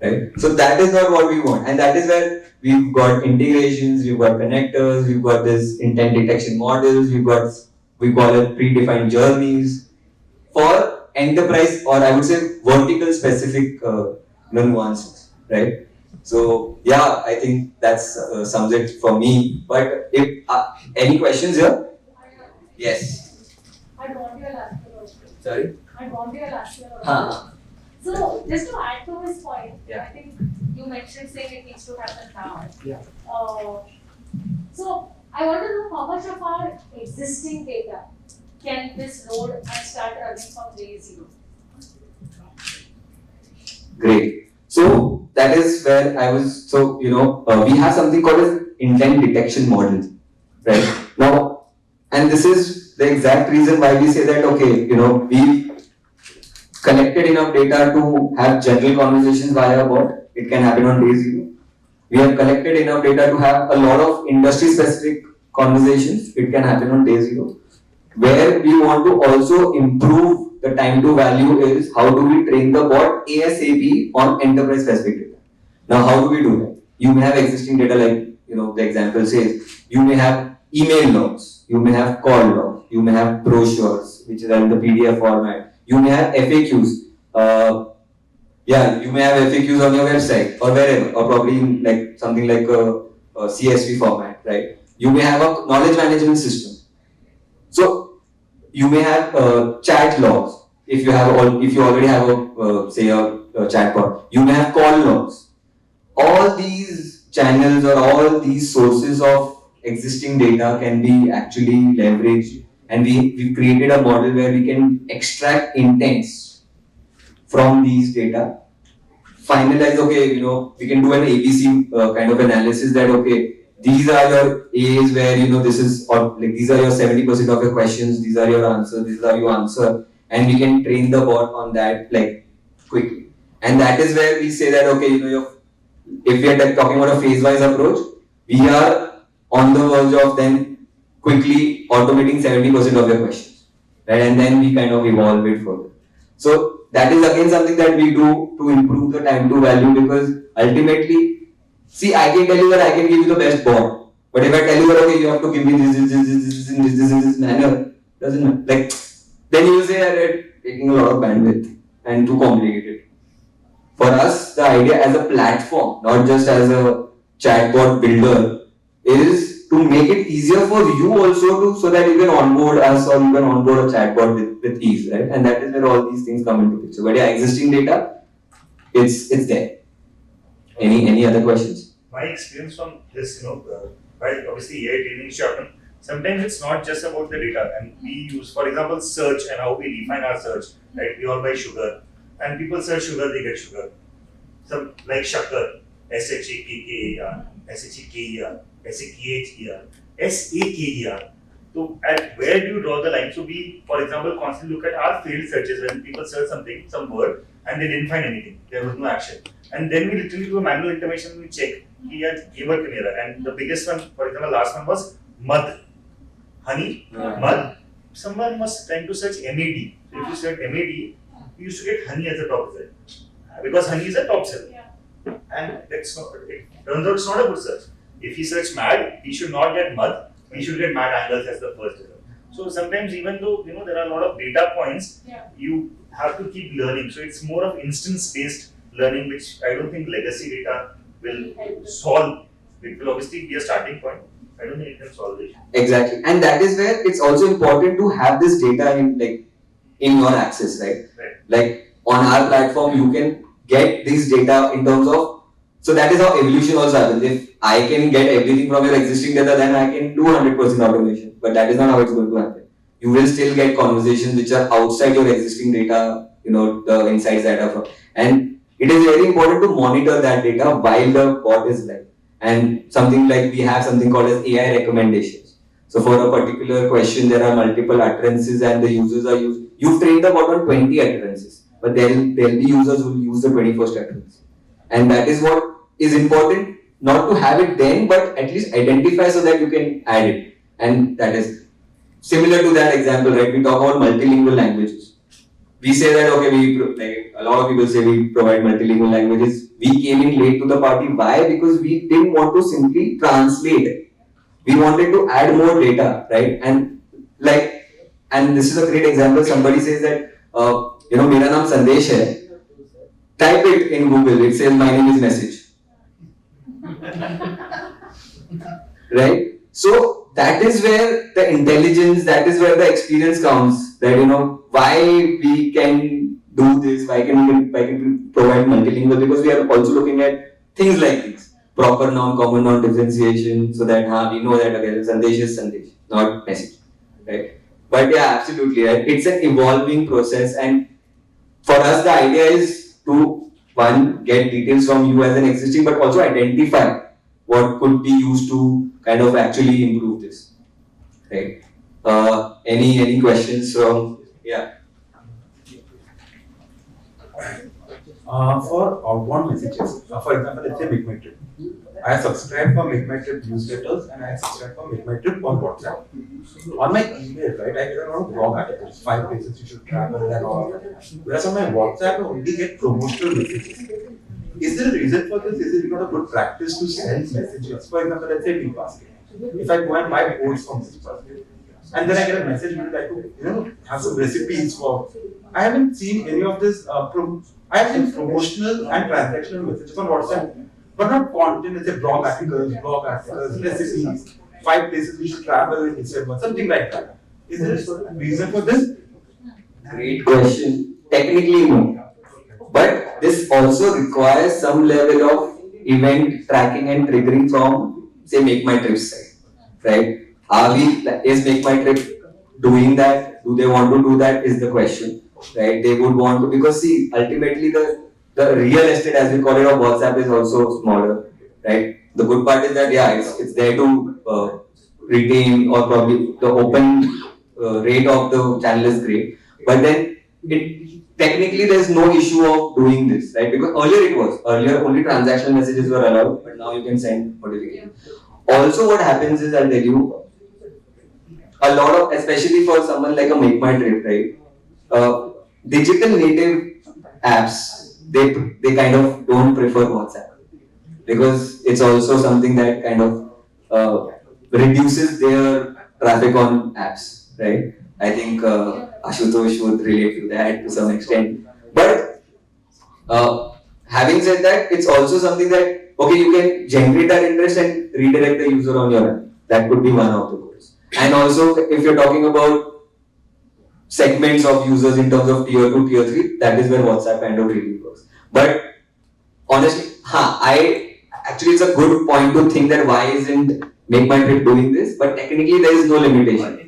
right? So that is not what we want, and that is where we've got integrations, we've got connectors, we've got this intent detection models, we call it predefined journeys for enterprise, or I would say vertical specific nuances, right? So yeah, I think that's sums it for me. But if any questions here? Yes. I want your last year. Sorry. I want your last year. Huh. So just to add to his point, Yeah. I think you mentioned saying it needs to happen now. Yeah. So I want to know how much of our existing data can this load and start running from day zero? Great. So that is where I was. So we have something called as intent detection model, right? Now, and this is the exact reason why we say that okay, we collected enough data to have general conversations via a bot. It can happen on day zero. We have collected enough data to have a lot of industry specific conversations. It can happen on day zero. Where we want to also improve the time to value is how do we train the bot ASAP on enterprise specific data. Now, how do we do that? You may have existing data like the example says. You may have email logs. You may have call logs. You may have brochures, which is in the PDF format. You may have FAQs. You may have FAQs on your website or wherever, or probably in like something like a CSV format, right? You may have a knowledge management system. So you may have chat logs. If you already have a chatbot, you may have call logs. All these channels or all these sources of existing data can be actually leveraged, and we've created a model where we can extract intents from these data, finalize, we can do an ABC kind of analysis that, these are your A's where, this is, or like these are your 70% of your questions, these are your answers, these are your answer, and we can train the bot on that like quickly. And that is where we say that, if we are talking about a phase-wise approach, we are on the verge of then quickly automating 70% of your questions, right? And then we kind of evolve it further. So that is again something that we do to improve the time to value, because ultimately, see, I can tell you that I can give you the best bot, but if I tell you that you have to give me this manner, doesn't matter. Like, then you say that it's taking a lot of bandwidth and too complicated. For us, the idea as a platform, not just as a chatbot builder, is to make it easier for you also so that you can onboard us or you can onboard a chatbot with ease, right? And that is where all these things come into picture. But existing data, it's there. Any other questions? My experience from this, while obviously AI training is happen, sometimes it's not just about the data, and we use, for example, search and how we define our search, right? We all buy sugar, and people search sugar, they get sugar. Some like Shakkar, SHAKKAR, SHEKER, SAKHER, SAKER. So, at where do you draw the line? So, we, for example, constantly look at our failed searches when people search something, some word, and they didn't find anything. There was no action. And then we literally do a manual intervention, we check. Keyword error. And the biggest one, for example, last one was mud. Honey, mud. Someone was trying to search MAD. So, if you search MAD, we used to get honey as a top result. Because honey is a top seller. Yeah. And that's not, it turns out it's not a good search. If he search mad, he should not get mud. We should get mad angles as the first result. So sometimes, even though there are a lot of data points, you have to keep learning. So it's more of instance-based learning, which I don't think legacy data will solve. It will obviously be a starting point. I don't think it can solve the issue. Exactly, and that is where it's also important to have this data in your access, right? Like on our platform, you can get this data in terms of. So that is how evolution also happens. If I can get everything from your existing data, then I can do 100% automation. But that is not how it's going to happen. You will still get conversations which are outside your existing data, the insights that are from. And it is very important to monitor that data while the bot is live. And something like we have something called as AI recommendations. So for a particular question, there are multiple utterances and the users are used. You've trained the bot on 20 utterances, but there'll be users who will use the 21st utterance. And that is what is important, not to have it then, but at least identify so that you can add it. And that is similar to that example, right? We talk about multilingual languages. We say that, a lot of people say we provide multilingual languages. We came in late to the party. Why? Because we didn't want to simply translate it. We wanted to add more data, right? And this is a great example. Somebody says that, mera naam Sandesh hai. Type it in Google. It says my name is Message. Right? So that is where the intelligence, that is where the experience comes. That why we can do this, why can we provide multilingual, because we are also looking at things like these. Proper noun, common noun differentiation, so that we know that again Sandesh is Sandesh, not Message. Right? But yeah, absolutely. Right? It's an evolving process, and for us the idea is to one, get details from you as an existing, but also identify what could be used to kind of actually improve this, right? Any questions from, yeah? For outbound messages, for example, let's say Make My Trip. I subscribe for Make My Trip newsletters and I subscribe for Make My Trip on WhatsApp. On my email, right, I get a lot of blog articles, 5 places you should travel and all of that. Whereas on my WhatsApp, I only get promotional messages. Is there a reason for this? Is it not a good practice to send messages? For example, let's say Basket. If I go and buy boards from this basket, and then I get a message with like, have some recipes for. I haven't seen any of this. I have seen promotional and transactional messages on WhatsApp, but not content. Let's say blog articles, recipes, 5 places we should travel in December, something like that. Is there a reason for this? Great question. Technically, no. But this also requires some level of event tracking and triggering from, say, Make My Trip side, right? Is Make My Trip doing that? Do they want to do that? Is the question, right? They would want to, because see, ultimately the real estate, as we call it, of WhatsApp is also smaller, right? The good part is that, yeah, it's there to retain, or probably the open rate of the channel is great, but then technically there's no issue of doing this, right? Because earlier only transactional messages were allowed, but now you can send notifications. Also, what happens is, I'll tell you, a lot of, especially for someone like a Make My Trip, right? Digital native apps, they kind of don't prefer WhatsApp, because it's also something that kind of reduces their traffic on apps, right? I think Ashutosh would relate to that to some extent. But having said that, it's also something that, okay, you can generate that interest and redirect the user on your app. That could be one of the goals. And also, if you're talking about segments of users in terms of tier 2, tier 3, that is where WhatsApp kind of really works. But honestly, actually it's a good point to think that why isn't Make My Trip doing this, but technically there is no limitation.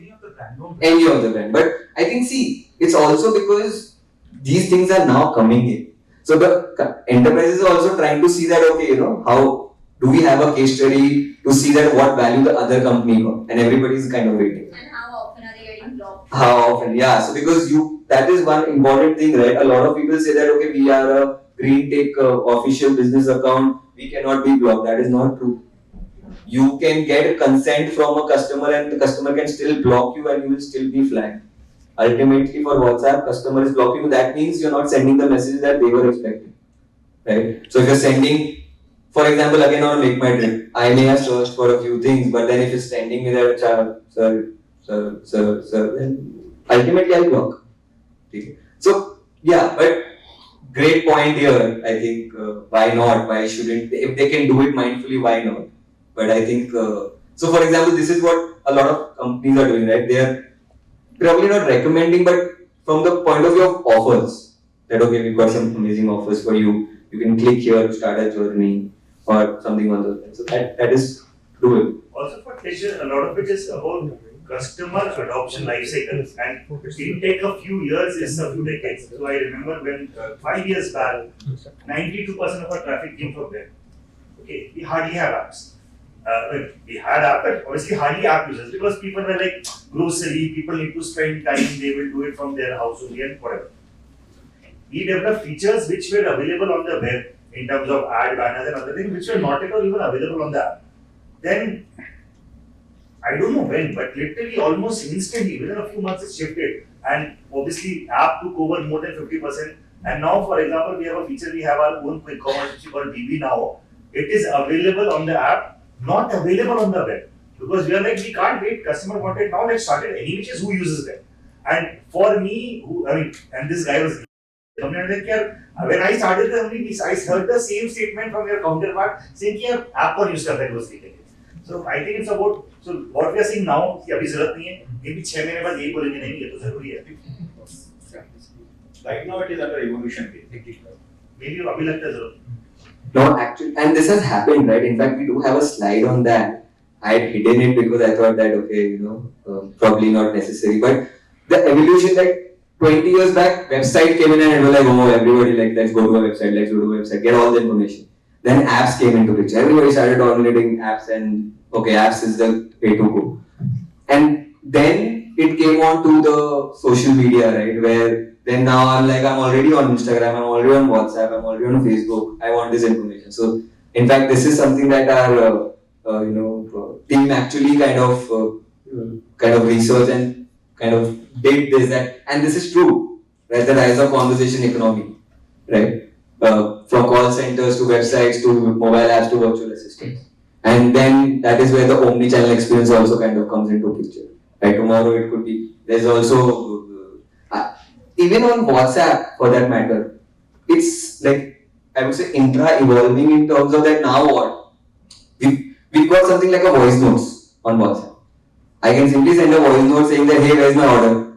Any of the brand. But I think, see, it's also because these things are now coming in. So the enterprises are also trying to see that, okay, how do we have a case study to see that what value the other company got, and everybody is kind of waiting. And how often are they getting blocked? How often? Yeah. So because that is one important thing, right? A lot of people say that, okay, we are a green tech official business account, we cannot be blocked. That is not true. You can get consent from a customer and the customer can still block you and you will still be flagged. Ultimately, for WhatsApp, customer is blocking you. That means you're not sending the message that they were expecting, right? So if you're sending, for example, again on Make My Trip, I may have searched for a few things, but then if you're sending me that, sir, then ultimately I'll block. Okay. So yeah, but great point here. I think why not? Why shouldn't they? If they can do it mindfully, why not? But I think so. For example, this is what a lot of companies are doing, right? They are probably not recommending, but from the point of view of offers, that okay, we've got some amazing offers for you. You can click here to start a journey or something on those lines. So that is doable. Also for pleasure, a lot of it is about customer adoption life cycles, and it take a few years, it's a few decades. So I remember when 5 years back, 92% of our traffic came from there. Okay, we hardly have apps. We had app, but obviously hardly app users, because people were like grocery, people need to spend time, they will do it from their house only and whatever. We developed features which were available on the web in terms of ad banners and other things which were not at all even available on the app. Then, I don't know when, but literally almost instantly, within a few months it shifted, and obviously app took over more than 50%. And now, for example, we have a feature, we have our own quick commerce which we call BB Now. It is available on the app, not available on the web, because we are like, we can't wait, customer wanted now, let's start it any which is who uses them. And for me, and this guy was when I started the company, I heard the same statement from your counterpart saying that app पर use करता है grocery. So I think it's about, so what we are seeing now कि अभी जरूरत नहीं है, maybe 6 महीने बाद यही बोलेंगे नहीं ये तो जरूरी है. Right now it is under evolution phase. Maybe अभी लगता है जरूरत. No, actually, and this has happened, right? In fact, we do have a slide on that. I had hidden it because I thought that, okay, probably not necessary. But the evolution that 20 years back, website came in and it was like, oh, everybody like, let's go to a website, let's go to a website, get all the information. Then apps came into picture. Everybody started downloading apps and okay, apps is the way to go. And then it came on to the social media, right? Where then now I'm like, I'm already on Instagram, I'm already on WhatsApp, I'm already on Facebook. I want this information. So in fact, this is something that our team actually kind of research and kind of did this and this is true, right? The rise of conversation economy, right? From call centers to websites to mobile apps to virtual assistants. And then that is where the omni-channel experience also kind of comes into picture. Right? Tomorrow it could be, there's also, even on WhatsApp for that matter, it's like, I would say intra-evolving in terms of that now what? We've got something like a voice notes on WhatsApp. I can simply send a voice note saying that, hey, where's my order?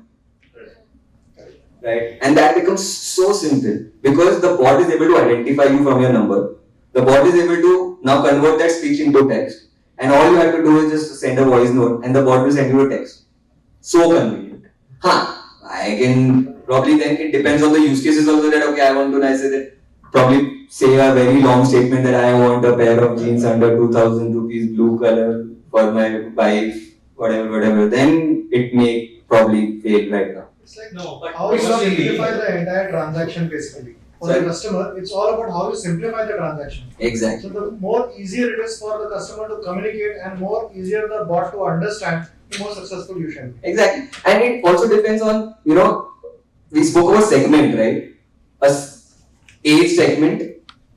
Right? And that becomes so simple because the bot is able to identify you from your number. The bot is able to now convert that speech into text. And all you have to do is just send a voice note and the bot will send you a text. So convenient. I can probably then, it depends on the use cases also that, okay, I want to say that, probably say a very long statement that I want a pair of jeans under 2000 rupees blue color for my wife, whatever. Then it may probably fail right now. It's like No, but how you because simplify the entire transaction basically. For the customer, it's all about how you simplify the transaction. Exactly. So the more easier it is for the customer to communicate and more easier the bot to understand, the more successful you shall be. Exactly. And it also depends on, we spoke about segment, right? Age segment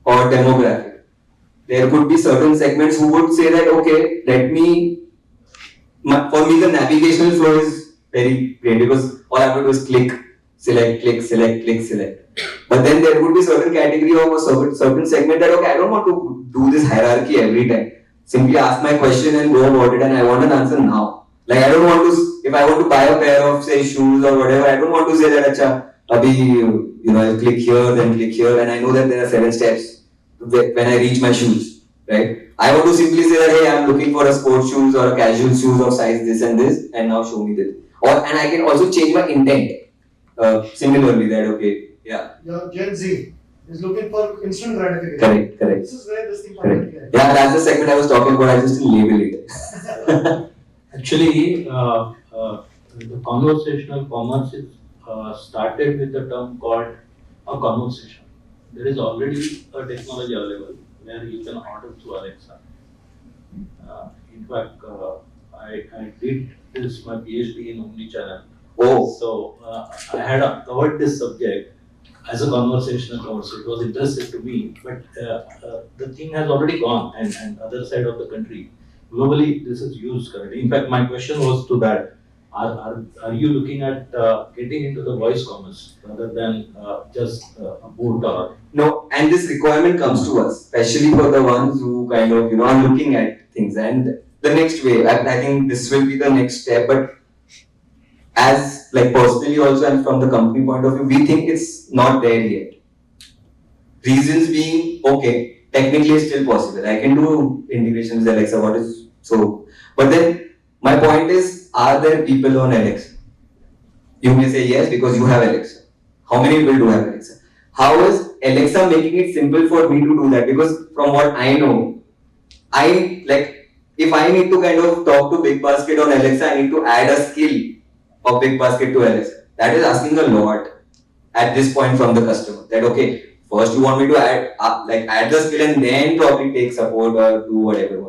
or demographic. There could be certain segments who would say that, okay, for me the navigational flow is very great because all I have to do is click, select, click, select, click, select. But then there would be certain category of a certain segment that, okay, I don't want to do this hierarchy every time. Simply ask my question and go about it and I want an answer now. Like I don't want to, if I want to buy a pair of say shoes or whatever, I don't want to say that, acha, I'll click here, then click here and I know that there are 7 steps when I reach my shoes, right? I want to simply say that, hey, I'm looking for a sports shoes or a casual shoes of size this and now show me this. And I can also change my intent. Similarly that, okay, yeah. Your Gen Z is looking for instant gratification. Correct. This is where this thing comes in. Yeah, that's the segment I was talking about. I just didn't label it. Actually, the conversational commerce is started with the term called a conversation. There is already a technology available where you can order through Alexa. In fact, I did my PhD in omnichannel. Oh. So I had covered this subject as a conversational commerce. It was interesting to me, but the thing has already gone and other side of the country. Globally, this is used currently. In fact, my question was to that. Are you looking at getting into the voice commerce rather than just a boot or? No, and this requirement comes to us, especially for the ones who kind of, are looking at things. And the next wave, I think this will be the next step, but as like personally also and from the company point of view, we think it's not there yet. Reasons being, okay, technically it's still possible. I can do integrations with Alexa, but then my point is, are there people on Alexa? You may say yes because you have Alexa. How many people do have Alexa? How is Alexa making it simple for me to do that? Because from what I know, if I need to kind of talk to Big Basket on Alexa, I need to add a skill of Big Basket to Alexa. That is asking a lot at this point from the customer. That okay, first you want me to add the skill and then probably take support or do whatever,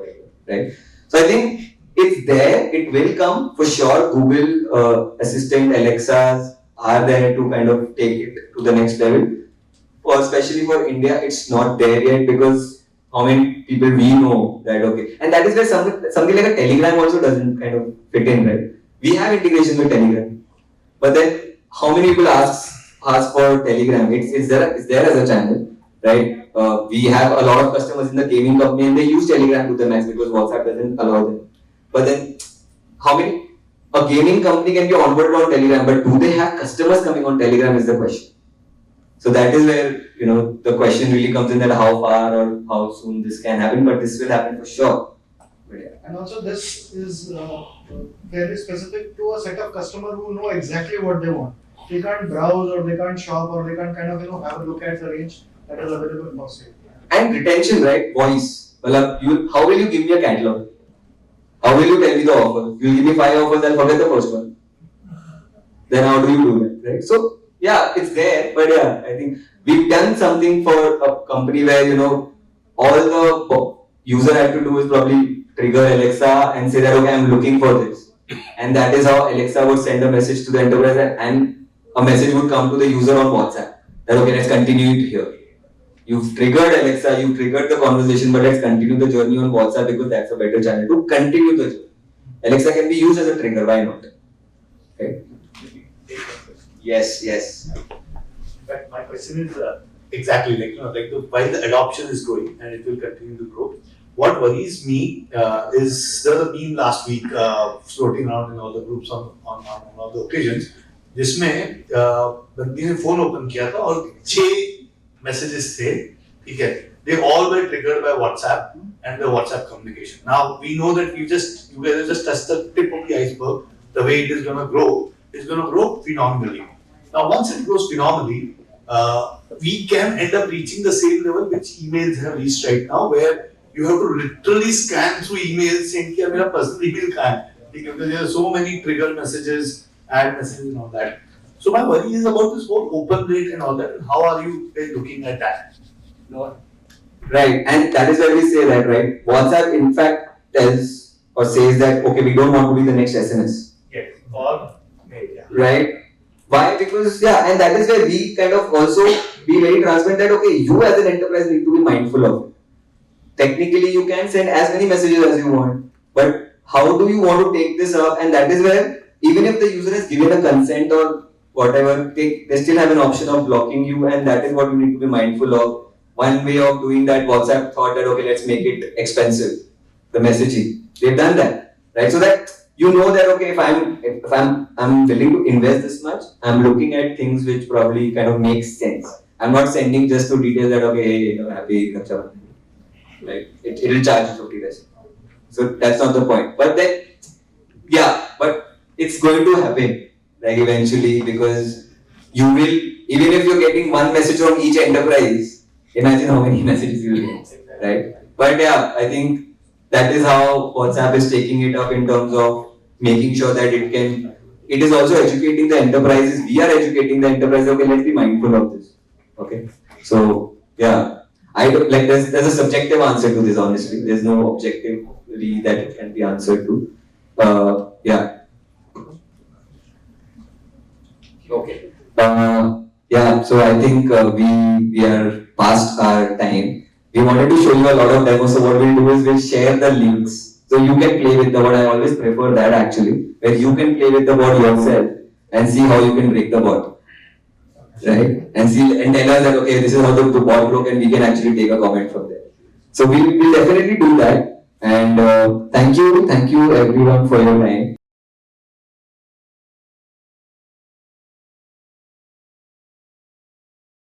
right? So I think it's there, it will come for sure. Google Assistant, Alexas are there to kind of take it to the next level. Especially for India, it's not there yet because how many people we know that okay, and that is where something like a Telegram also doesn't kind of fit in, right? We have integration with Telegram, but then how many people ask for Telegram? It's there as a channel, right? We have a lot of customers in the gaming company and they use Telegram to the max because WhatsApp doesn't allow them. But then, a gaming company can be onboarded on Telegram, but do they have customers coming on Telegram is the question. So that is where, the question really comes in that how far or how soon this can happen, but this will happen for sure. And also this is very specific to a set of customers who know exactly what they want. they can't browse or they can't shop or they can't kind of have a look at the range that is available for sale. And retention, right? Voice. Well, how will you give me a catalog? How will you tell me the offer? You give me 5 offers, I'll forget the first one. Then how do you do that, right? So yeah, it's there, but yeah, I think we've done something for a company where all the user had to do is probably trigger Alexa and say that okay, I'm looking for this, and that is how Alexa would send a message to the enterprise, and a message would come to the user on WhatsApp that okay, let's continue it here. You've triggered Alexa, you've triggered the conversation, but let's continue the journey on WhatsApp because that's a better channel to continue the journey. Alexa can be used as a trigger, why not? Okay. Yes. But my question is exactly while the adoption is growing and it will continue to grow, what worries me is the meme last week floating around in all the groups on all the occasions, जिसमें बंदी ने phone open किया था और 6 messages थे, ठीक है? They all were triggered by WhatsApp and the WhatsApp communication. Now we know that you guys have just touched the tip of the iceberg. The way it is going to grow, it's going to grow phenomenally. Now, once it grows phenomenally, we can end up reaching the same level which emails have reached right now, where you have to literally scan through emails saying कि मेरा personal email कहाँ है? Because there are so many trigger messages, ad messages and all that. So my worry is about this whole open rate and all that. And how are you looking at that? No. Right, and that is where we say that, right? WhatsApp in fact tells or says that okay, we don't want to be the next SMS. Yes. Or yeah. Right? Why? Because and that is where we kind of also be very transparent that okay, you as an enterprise need to be mindful of it. Technically, you can send as many messages as you want, but how do you want to take this up? And that is where even if the user has given a consent or whatever, they still have an option of blocking you, and that is what you need to be mindful of. One way of doing that, WhatsApp thought that okay, let's make it expensive, the messaging. They've done that, right? So that you know that okay, if I'm willing to invest this much, I'm looking at things which probably kind of make sense. I'm not sending just to details that okay, hey, happy Raksha Bandhan. Like it'll charge you 50 paise. So that's not the point. But then, but it's going to happen, like eventually, because you will, even if you're getting one message from each enterprise, imagine how many messages you will get, right? But I think that is how WhatsApp is taking it up in terms of making sure that it is also educating the enterprises. We are educating the enterprises, okay, let's be mindful of this. Okay. So I don't like there's a subjective answer to this, honestly. There's no objectively that it can be answered to. Okay. So I think we are past our time. We wanted to show you a lot of demos, so what we'll do is we'll share the links. So you can play with the bot. I always prefer that actually, where you can play with the bot yourself and see how you can break the bot. Right? And tell us that okay, this is how the bot broke, and we can actually take a comment from there. So we'll definitely do that. And thank you everyone for your time.